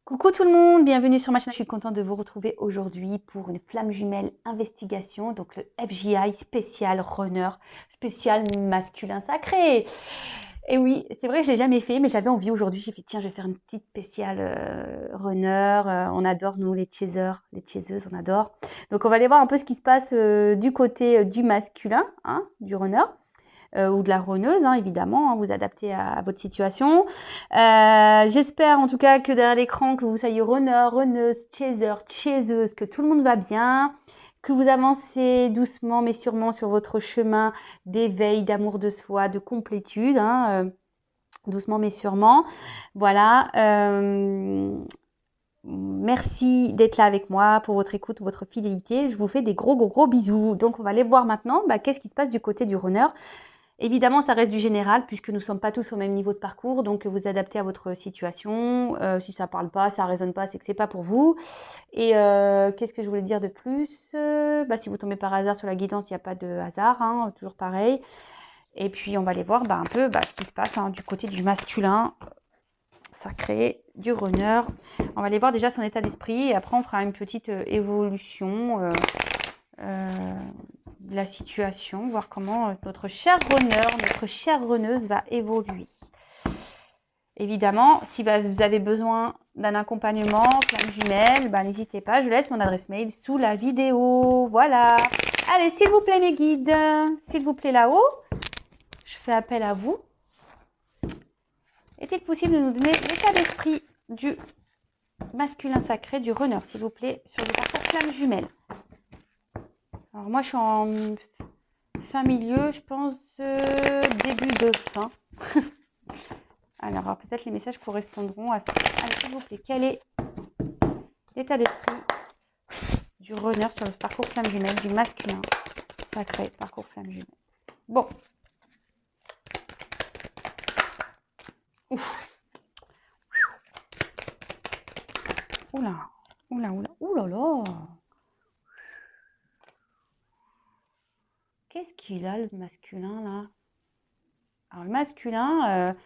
Coucou tout le monde, bienvenue sur ma chaîne. Je suis contente de vous retrouver aujourd'hui pour une flamme jumelle investigation, donc le FJI spécial runner, spécial masculin sacré. Et oui, c'est vrai que je l'ai jamais fait, mais j'avais envie aujourd'hui. J'ai fait tiens, je vais faire une petite spéciale runner. On adore nous les chasers, les chaseuses, on adore. Donc on va aller voir un peu ce qui se passe du côté du masculin, hein, du runner ou de la runneuse, hein, évidemment, hein, vous adaptez à votre situation. J'espère en tout cas que derrière l'écran, que vous soyez runner, runneuse, chaser, chaseuse, que tout le monde va bien, que vous avancez doucement mais sûrement sur votre chemin d'éveil, d'amour de soi, de complétude, hein, doucement mais sûrement. Voilà. Merci d'être là avec moi pour votre écoute, votre fidélité. Je vous fais des gros, gros, gros bisous. Donc, on va aller voir maintenant qu'est-ce qui se passe du côté du runner. Évidemment, ça reste du général puisque nous ne sommes pas tous au même niveau de parcours, donc vous adaptez à votre situation. Si ça ne parle pas, ça ne résonne pas, c'est que ce n'est pas pour vous. Et qu'est-ce que je voulais dire de plus? Si vous tombez par hasard sur la guidance, il n'y a pas de hasard, hein, toujours pareil. Et puis, on va aller voir un peu ce qui se passe du côté du masculin sacré, du runner. On va aller voir déjà son état d'esprit et après, on fera une petite évolution de la situation, voir comment notre cher runner, notre chère runneuse va évoluer. Évidemment, si vous avez besoin d'un accompagnement, flamme jumelle, n'hésitez pas, je laisse mon adresse mail sous la vidéo. Voilà. Allez, s'il vous plaît mes guides, s'il vous plaît là-haut, je fais appel à vous. Est-il possible de nous donner l'état d'esprit du masculin sacré, du runner, s'il vous plaît, sur le parcours flamme jumelle? Alors moi, je suis en fin milieu, je pense début de fin. Alors, peut-être les messages correspondront à ça. Allez, s'il vous plaît, quel est l'état d'esprit du runner sur le parcours flamme jumelle, du masculin sacré parcours flamme jumelle? Bon. Ouf. Oula, oula, oula, oulala. Qu'est-ce qu'il a, le masculin, là? Alors, le masculin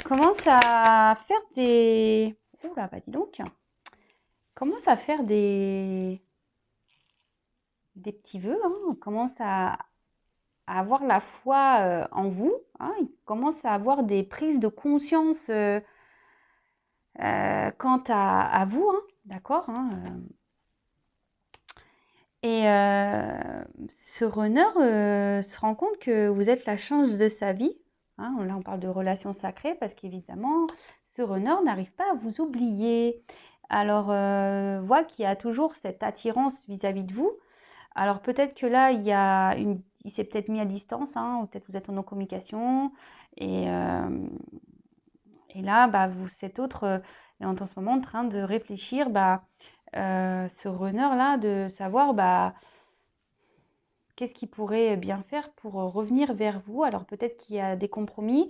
commence à faire des... Oula, dis donc. Commence à faire des petits vœux, hein. On commence à avoir la foi en vous, hein. Il commence à avoir des prises de conscience quant à vous, hein, d'accord, hein, Et ce runner se rend compte que vous êtes la chance de sa vie, hein. Là, on parle de relation sacrée parce qu'évidemment, ce runner n'arrive pas à vous oublier. Alors, voit qu'il y a toujours cette attirance vis-à-vis de vous. Alors, peut-être que là, il s'est peut-être mis à distance, hein, ou peut-être vous êtes en non-communication. Et là, cet autre est en ce moment en train de réfléchir, ce runner-là, de savoir qu'est-ce qu'il pourrait bien faire pour revenir vers vous. Alors peut-être qu'il y a des compromis.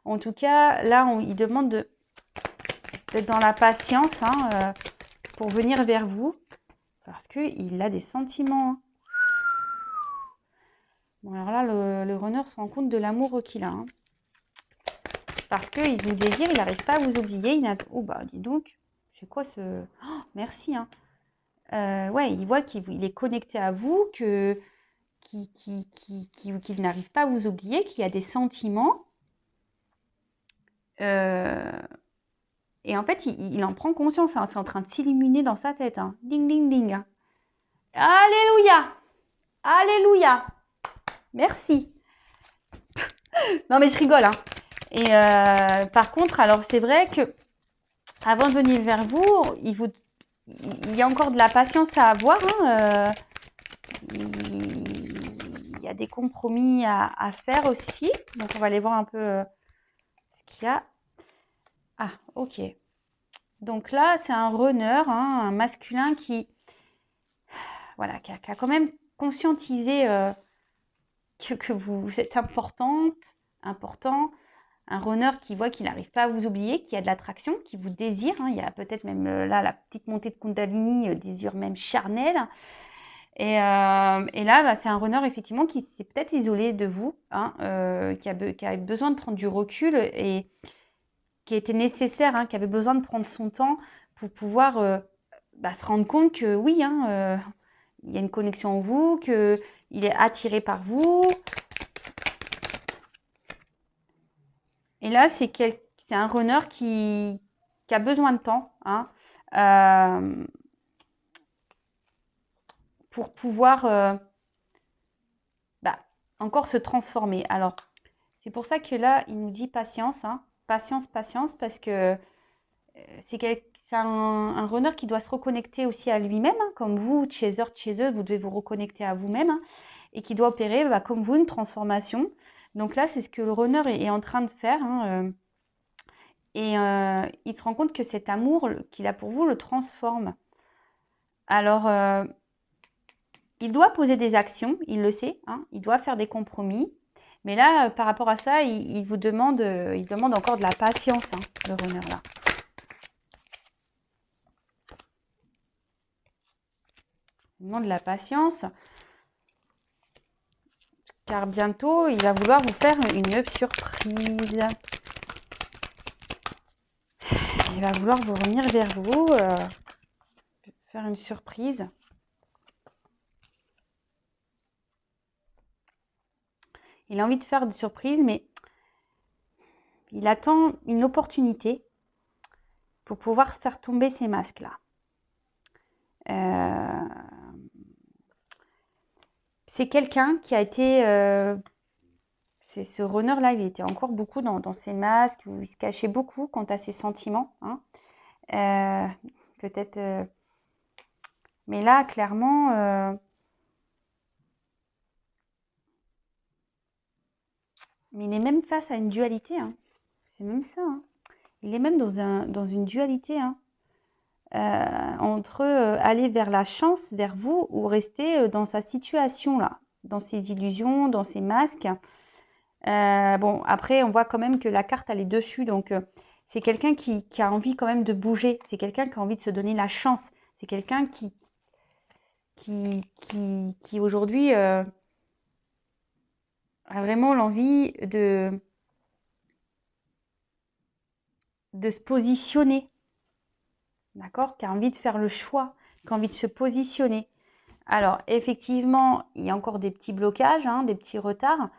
En tout cas, là, il demande d'être dans la patience, hein, pour venir vers vous. Parce qu'il a des sentiments, hein. Bon, alors là, le runner se rend compte de l'amour qu'il a, hein. Parce qu'il vous désire, il n'arrive pas à vous oublier. Oh, dis donc, c'est quoi ce... Oh, merci, hein. Ouais, il voit qu'il est connecté à vous, qu'il n'arrive pas à vous oublier, qu'il y a des sentiments. Et en fait, il en prend conscience, hein. C'est en train de s'illuminer dans sa tête, hein. Ding, ding, ding. Alléluia. Alléluia. Merci. Non, mais je rigole, hein. Et par contre, alors c'est vrai que avant de venir vers vous, il y a encore de la patience à avoir, hein. Il y a des compromis à faire aussi. Donc, on va aller voir un peu ce qu'il y a. Ah, ok. Donc là, c'est un runner, hein, un masculin qui a quand même conscientisé que vous êtes important. Un runner qui voit qu'il n'arrive pas à vous oublier, qui a de l'attraction, qui vous désire, hein. Il y a peut-être même là la petite montée de Kundalini, désir même charnel. Et là, c'est un runner effectivement qui s'est peut-être isolé de vous, hein, qui a besoin de prendre du recul et qui était nécessaire, hein, qui avait besoin de prendre son temps pour pouvoir se rendre compte que oui, hein, il y a une connexion en vous, qu'il est attiré par vous. Et là, c'est un runner qui a besoin de temps, hein, pour pouvoir encore se transformer. Alors, c'est pour ça que là, il nous dit patience, hein, patience, patience, parce que c'est un runner qui doit se reconnecter aussi à lui-même, hein, comme vous, chaser, chaseuse, vous devez vous reconnecter à vous-même, hein, et qui doit opérer, comme vous, une transformation. Donc là, c'est ce que le runner est en train de faire, hein, et il se rend compte que cet amour qu'il a pour vous le transforme. Alors, il doit poser des actions, il le sait, hein, il doit faire des compromis. Mais là, par rapport à ça, il vous demande, il demande encore de la patience, hein, le runner là. Il demande de la patience, car bientôt, il va vouloir vous faire une surprise. Il va vouloir vous revenir vers vous, faire une surprise. Il a envie de faire des surprises, mais il attend une opportunité pour pouvoir faire tomber ces masques-là. C'est quelqu'un qui a été... ce runner-là, il était encore beaucoup dans ses masques, où il se cachait beaucoup quant à ses sentiments. Hein. Peut-être... mais là, clairement... mais il est même face à une dualité. Hein. C'est même ça. Hein. Il est même dans une dualité. Hein. Entre aller vers la chance, vers vous, ou rester dans sa situation là, dans ses illusions, dans ses masques. Bon, après, on voit quand même que la carte, elle est dessus, donc c'est quelqu'un qui a envie quand même de bouger, c'est quelqu'un qui a envie de se donner la chance, c'est quelqu'un qui aujourd'hui a vraiment l'envie de se positionner, d'accord, qui a envie de faire le choix, qui a envie de se positionner. Alors, effectivement, il y a encore des petits blocages, hein, des petits retards.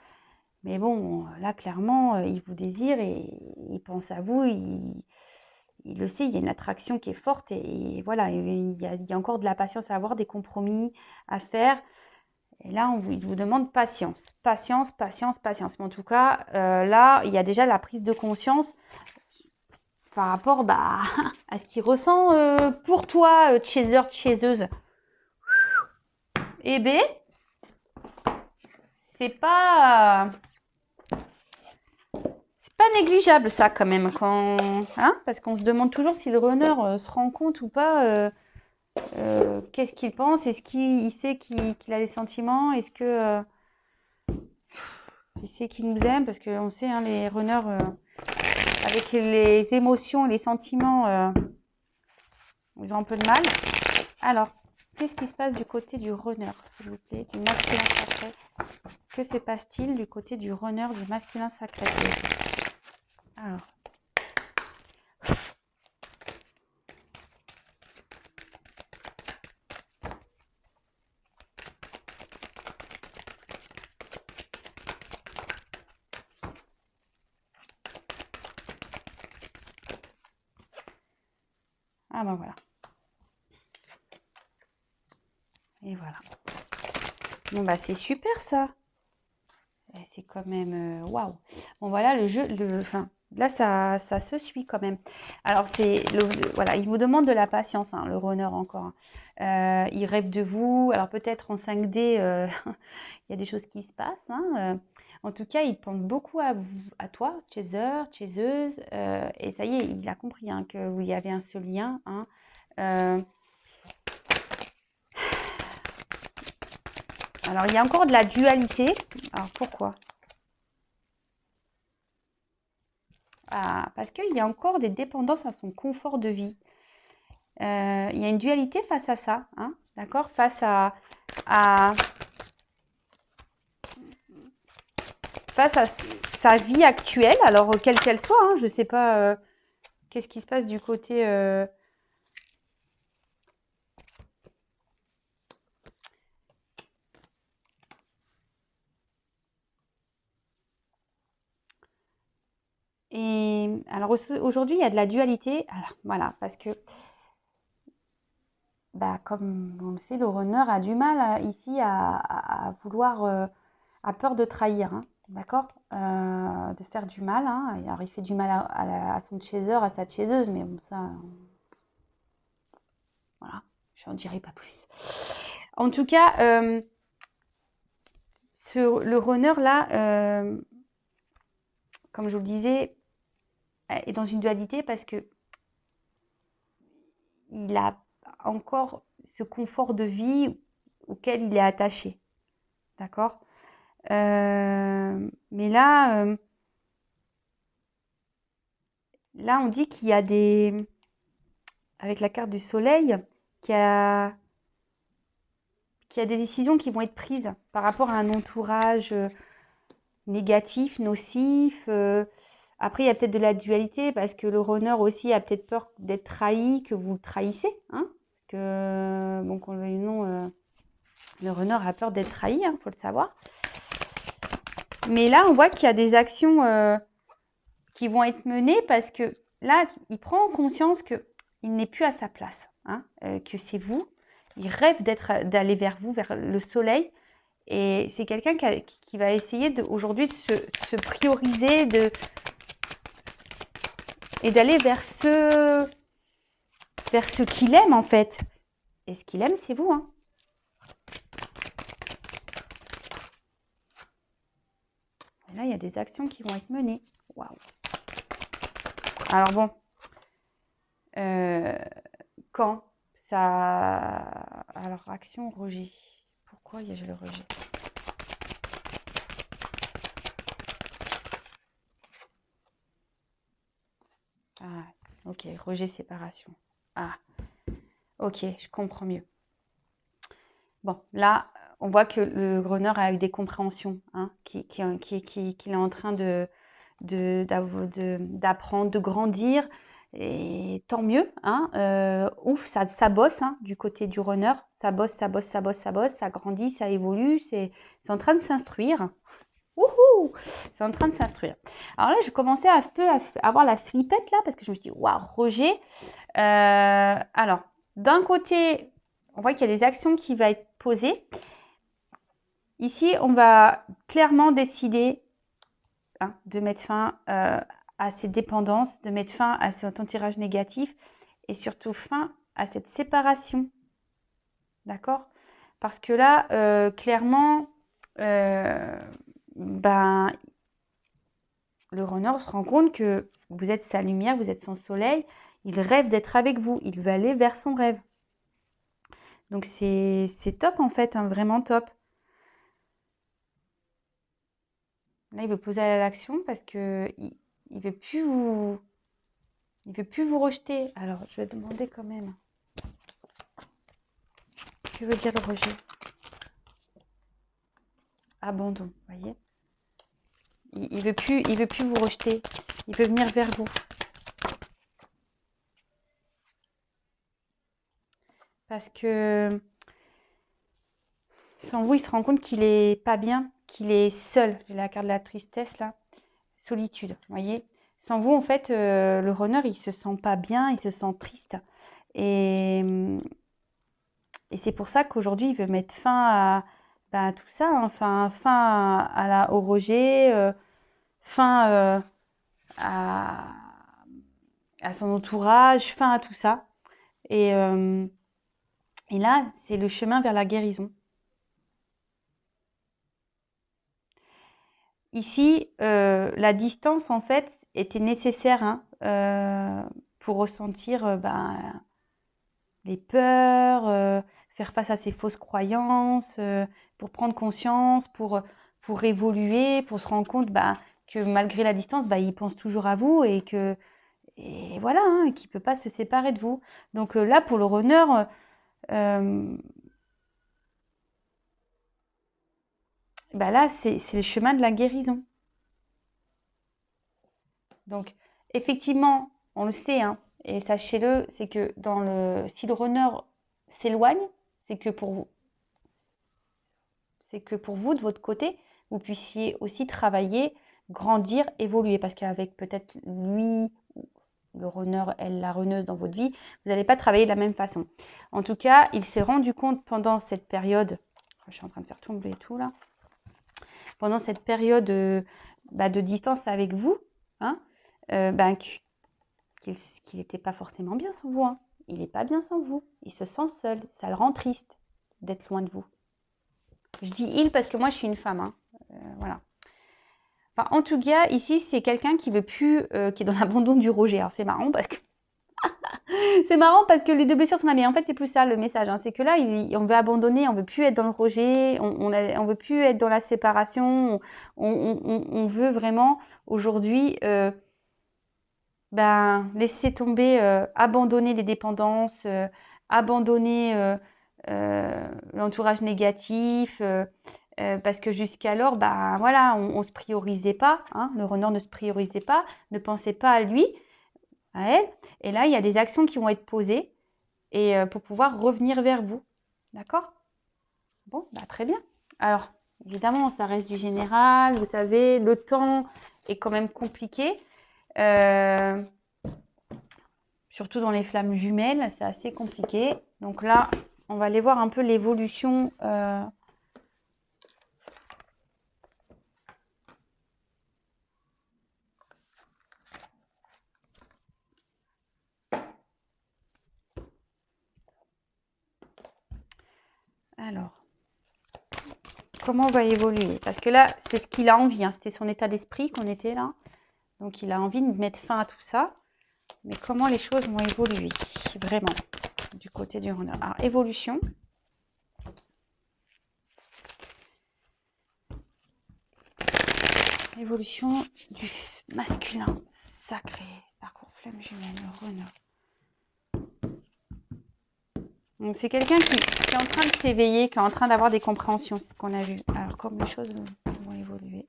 Mais bon, là, clairement, il vous désire et il pense à vous. Il le sait, il y a une attraction qui est forte. Et voilà, il y a encore de la patience à avoir, des compromis à faire. Et là, il vous demande patience. Patience, patience, patience. Mais en tout cas, là, il y a déjà la prise de conscience par rapport à ce qu'il ressent pour toi, chaser, chaseuse. Eh bien, c'est pas négligeable ça quand même, hein, parce qu'on se demande toujours si le runner se rend compte ou pas, qu'est-ce qu'il pense, est-ce qu'il sait qu'il a des sentiments, est-ce que il sait qu'il nous aime, parce qu'on sait, hein, les runners, avec les émotions et les sentiments, ils ont un peu de mal. Alors, qu'est-ce qui se passe du côté du runner, s'il vous plaît, du masculin sacré? Que se passe-t-il du côté du runner, du masculin sacré? Alors. Ah ben voilà. Et voilà. Bon bah c'est super ça. C'est quand même waouh. Bon voilà le jeu, enfin là ça se suit quand même. Alors c'est voilà, il vous demande de la patience, hein, le runner encore. Il rêve de vous. Alors peut-être en 5D, il y a des choses qui se passent. Hein, en tout cas, il pense beaucoup à vous, à toi, chaser, chaseuse. Et ça y est, il a compris, hein, que vous y avez un seul lien. Hein, alors, il y a encore de la dualité. Alors, pourquoi? Parce qu'il y a encore des dépendances à son confort de vie. Il y a une dualité face à ça, hein, d'accord? Face à sa vie actuelle, alors quelle qu'elle soit, hein, je ne sais pas Qu'est-ce qui se passe du côté... Et alors aujourd'hui, il y a de la dualité. Alors voilà, parce que bah, comme on le sait, le runner a du mal ici à vouloir, a peur de trahir, hein, d'accord? De faire du mal, hein. Alors il fait du mal à son chaser, à sa chaiseuse, mais bon, ça, voilà, j'en dirai pas plus. En tout cas, le runner là, comme je vous le disais, est dans une dualité parce que il a encore ce confort de vie auquel il est attaché. D'accord? Mais là, on dit qu'il y a avec la carte du soleil, qu'il y a des décisions qui vont être prises par rapport à un entourage négatif, nocif. Après, il y a peut-être de la dualité parce que le runner aussi a peut-être peur d'être trahi, que vous le trahissez, hein, parce que, bon, qu'on le veuille ou non, le runner a peur d'être trahi, hein, faut le savoir. Mais là, on voit qu'il y a des actions qui vont être menées parce que là, il prend conscience qu'il n'est plus à sa place, hein, que c'est vous. Il rêve d'aller vers vous, vers le soleil. Et c'est quelqu'un qui va essayer aujourd'hui de se prioriser et d'aller vers ce qu'il aime en fait. Et ce qu'il aime, c'est vous, hein. Et là, il y a des actions qui vont être menées. Waouh. Alors bon, quand ça... Alors, action, rejet. Pourquoi j'ai le rejet? Ah, ok, rejet, séparation. Ah, ok, je comprends mieux. Bon, là, on voit que le runner a eu des compréhensions, hein, qu'il est en train d'apprendre, de grandir. Et tant mieux, hein, ouf, ça bosse, hein, du côté du runner. Ça bosse, ça bosse, ça bosse, ça bosse, ça grandit, ça évolue. C'est en train de s'instruire. Wouhou! C'est en train de s'instruire. Alors là, j'ai commencé un peu à avoir la flippette là, parce que je me suis dit, waouh, Roger. Alors, d'un côté, on voit qu'il y a des actions qui vont être posées. Ici, on va clairement décider, hein, de mettre fin à ces dépendances, de mettre fin à cet entourage négatif et surtout fin à cette séparation. D'accord? Parce que là, clairement, ben, le runner se rend compte que vous êtes sa lumière, vous êtes son soleil. Il rêve d'être avec vous. Il veut aller vers son rêve. Donc, c'est top en fait, hein, vraiment top. Là, il veut poser à l'action parce que il veut plus vous... Il veut plus vous rejeter. Alors, je vais demander quand même. Que veut dire le rejet? Abandon, voyez. Il veut plus vous rejeter. Il veut venir vers vous. Parce que sans vous, il se rend compte qu'il est pas bien, qu'il est seul. J'ai la carte de la tristesse là. Solitude, voyez. Sans vous, en fait, le runner, il se sent pas bien, il se sent triste. Et c'est pour ça qu'aujourd'hui, il veut mettre fin à tout ça, hein. Enfin, fin au rejet, fin à son entourage, fin à tout ça. Et là, c'est le chemin vers la guérison. Ici, la distance, en fait, était nécessaire, hein, pour ressentir les peurs, faire face à ses fausses croyances, pour prendre conscience, pour évoluer, pour se rendre compte que malgré la distance, il pense toujours à vous et voilà, hein, qu'il ne peut pas se séparer de vous. Donc là, pour le runner, là, c'est le chemin de la guérison. Donc, effectivement, On le sait, hein. Et sachez-le, c'est que si le runner s'éloigne, c'est que pour vous, de votre côté, vous puissiez aussi travailler, grandir, évoluer. Parce qu'avec peut-être lui, le runner, elle, la runneuse dans votre vie, vous n'allez pas travailler de la même façon. En tout cas, il s'est rendu compte pendant cette période, je suis en train de faire tomber tout là, pendant cette période de distance avec vous, hein, qu'il n'était pas forcément bien sans vous. Hein. Il n'est pas bien sans vous. Il se sent seul. Ça le rend triste d'être loin de vous. Je dis il parce que moi, je suis une femme. Hein. Voilà. Enfin, en tout cas, ici, c'est quelqu'un qui veut plus, qui est dans l'abandon du rejet. Alors, c'est marrant parce que les deux blessures sont là. Mais en fait, c'est plus ça le message. Hein. C'est que là, on veut abandonner, on veut plus être dans le rejet, on veut plus être dans la séparation. On veut vraiment aujourd'hui laisser tomber, abandonner les dépendances, abandonner l'entourage négatif, parce que jusqu'alors, voilà, on se priorisait pas, hein, le runner ne se priorisait pas, ne pensait pas à lui, à elle. Et là, il y a des actions qui vont être posées et pour pouvoir revenir vers vous. D'accord? Bon, très bien. Alors, évidemment, ça reste du général. Vous savez, le temps est quand même compliqué. Surtout dans les flammes jumelles, c'est assez compliqué. Donc là, on va aller voir un peu l'évolution. Alors, comment on va évoluer? Parce que là, c'est ce qu'il a envie. Hein. C'était son état d'esprit qu'on était là. Donc, il a envie de mettre fin à tout ça. Mais comment les choses vont évoluer vraiment du côté du runner? Alors, évolution. Évolution du masculin sacré. Parcours flamme jumelle, runner. Donc, c'est quelqu'un qui est en train de s'éveiller, qui est en train d'avoir des compréhensions, c'est ce qu'on a vu. Alors, comment les choses vont évoluer?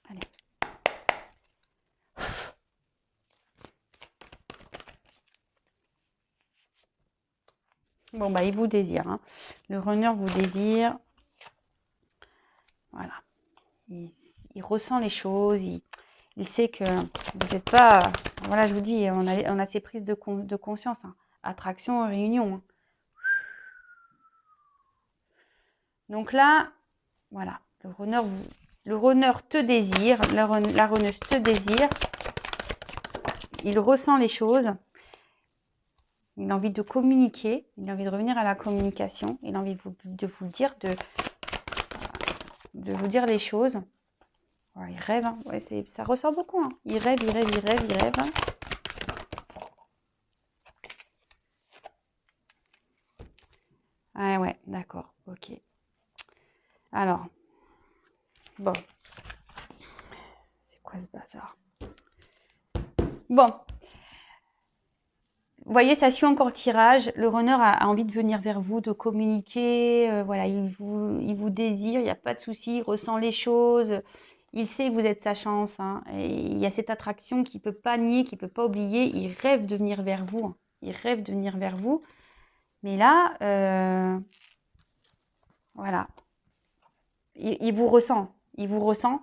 Allez. Bon, il vous désire. Hein. Le runner vous désire. Voilà. Il ressent les choses. Il sait que vous n'êtes pas... Voilà, je vous dis, on a ces prises de conscience. Hein. Attraction, réunion. Hein. Donc là, voilà. Le runner te désire. La runneuse te désire. Il ressent les choses. Il a envie de communiquer. Il a envie de revenir à la communication. Il a envie de vous dire, de vous dire les choses. Ouais, il rêve, hein. Ouais, ça ressort beaucoup. Hein. Il rêve, il rêve, il rêve, il rêve. Hein. Ah ouais, d'accord, ok. Alors, bon. C'est quoi ce bazar? Bon. Vous voyez, ça suit encore le tirage. Le runner a envie de venir vers vous, de communiquer. Voilà, il vous désire, il n'y a pas de souci, il ressent les choses. Il sait que vous êtes sa chance. Hein, et il y a cette attraction qu'il ne peut pas nier, qu'il ne peut pas oublier. Il rêve de venir vers vous. Hein, il rêve de venir vers vous. Mais là, voilà. Il vous ressent. Il vous ressent.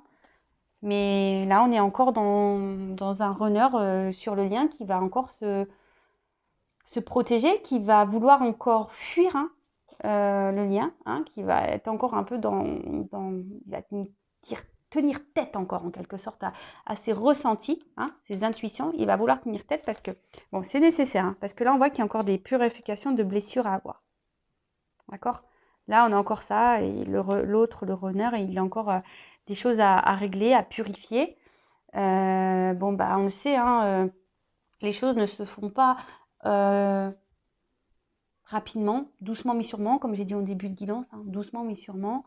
Mais là, on est encore dans un runner sur le lien qui va encore se protéger, qui va vouloir encore fuir hein, le lien, hein, qui va être encore un peu il va tenir tête encore en quelque sorte à ses ressentis, hein, ses intuitions. Il va vouloir tenir tête parce que, bon, c'est nécessaire, hein, parce que là, on voit qu'il y a encore des purifications de blessures à avoir. D'accord? Là, on a encore ça, et l'autre, le runner, il a encore des choses à régler, à purifier. On le sait, hein, les choses ne se font pas rapidement, doucement mais sûrement, comme j'ai dit au début de guidance, hein, doucement mais sûrement.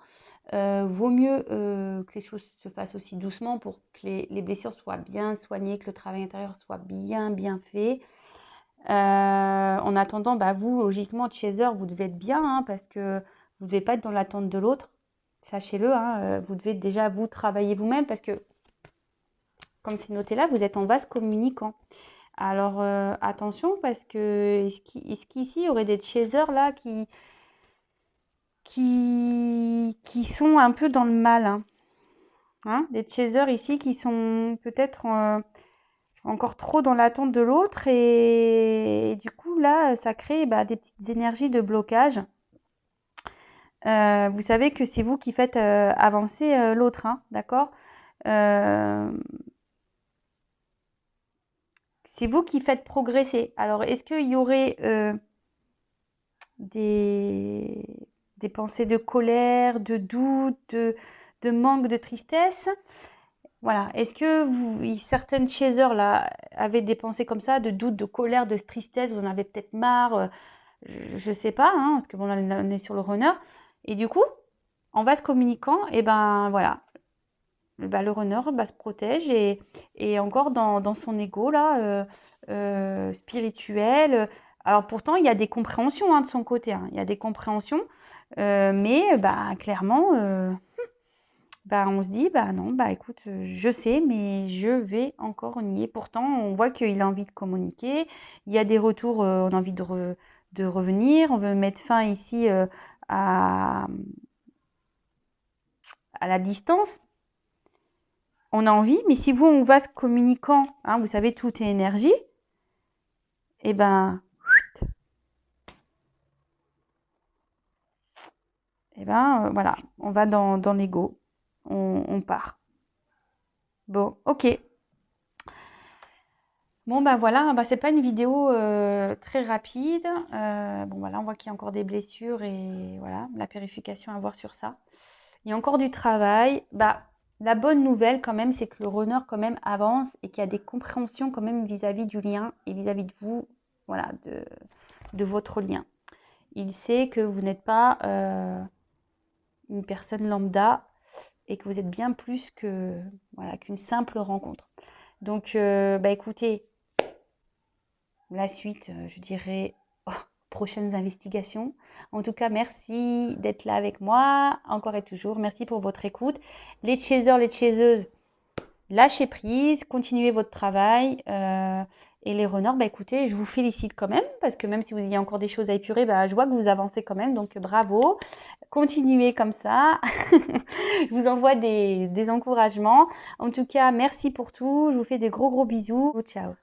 Vaut mieux que les choses se fassent aussi doucement pour que les blessures soient bien soignées, que le travail intérieur soit bien fait. En attendant, vous, logiquement, chaser, vous devez être bien, hein, parce que vous ne devez pas être dans l'attente de l'autre. Sachez-le, hein, vous devez déjà vous travailler vous-même parce que, comme c'est noté là, vous êtes en vase communicant. Alors, attention parce que est-ce qu'ici, il y aurait des chasers là qui sont un peu dans le mal, hein. Hein, des chasers ici qui sont peut-être encore trop dans l'attente de l'autre et du coup là ça crée des petites énergies de blocage. Vous savez que c'est vous qui faites avancer l'autre, hein, d'accord? C'est vous qui faites progresser. Alors est-ce qu'il y aurait des pensées de colère, de doute, de manque, de tristesse? Voilà. Est-ce que certaines chasers là avaient des pensées comme ça, de doute, de colère, de tristesse, vous en avez peut-être marre, je sais pas, hein, parce que bon, là, on est sur le runner. Et du coup, en vase communicant, et ben voilà, le runner se protège et encore dans son ego là, spirituel. Alors pourtant, il y a des compréhensions, hein, de son côté, hein. Il y a des compréhensions, mais clairement, on se dit, non, écoute, je sais, mais je vais encore nier. Pourtant, on voit qu'il a envie de communiquer. Il y a des retours, on a envie de revenir. On veut mettre fin ici à la distance. On a envie, mais si vous, on va se communiquant, hein, vous savez, tout est énergie, et voilà, on va dans l'ego, on part. Bon, ok. Bon, voilà, c'est pas une vidéo très rapide. Bon, voilà, on voit qu'il y a encore des blessures et voilà, la purification à voir sur ça. Il y a encore du travail. La bonne nouvelle quand même, c'est que le runner quand même avance et qu'il y a des compréhensions quand même vis-à-vis du lien et vis-à-vis de vous, voilà, de votre lien. Il sait que vous n'êtes pas une personne lambda et que vous êtes bien plus que, voilà, qu'une simple rencontre. Donc, écoutez, la suite, je dirais, prochaines investigations. En tout cas, merci d'être là avec moi, encore et toujours. Merci pour votre écoute. Les chasers, les chaseuses, lâchez prise, continuez votre travail. Et les runners, écoutez, je vous félicite quand même, parce que même si vous y a encore des choses à épurer, je vois que vous avancez quand même, donc bravo. Continuez comme ça. Je vous envoie des encouragements. En tout cas, merci pour tout. Je vous fais des gros bisous. Ciao.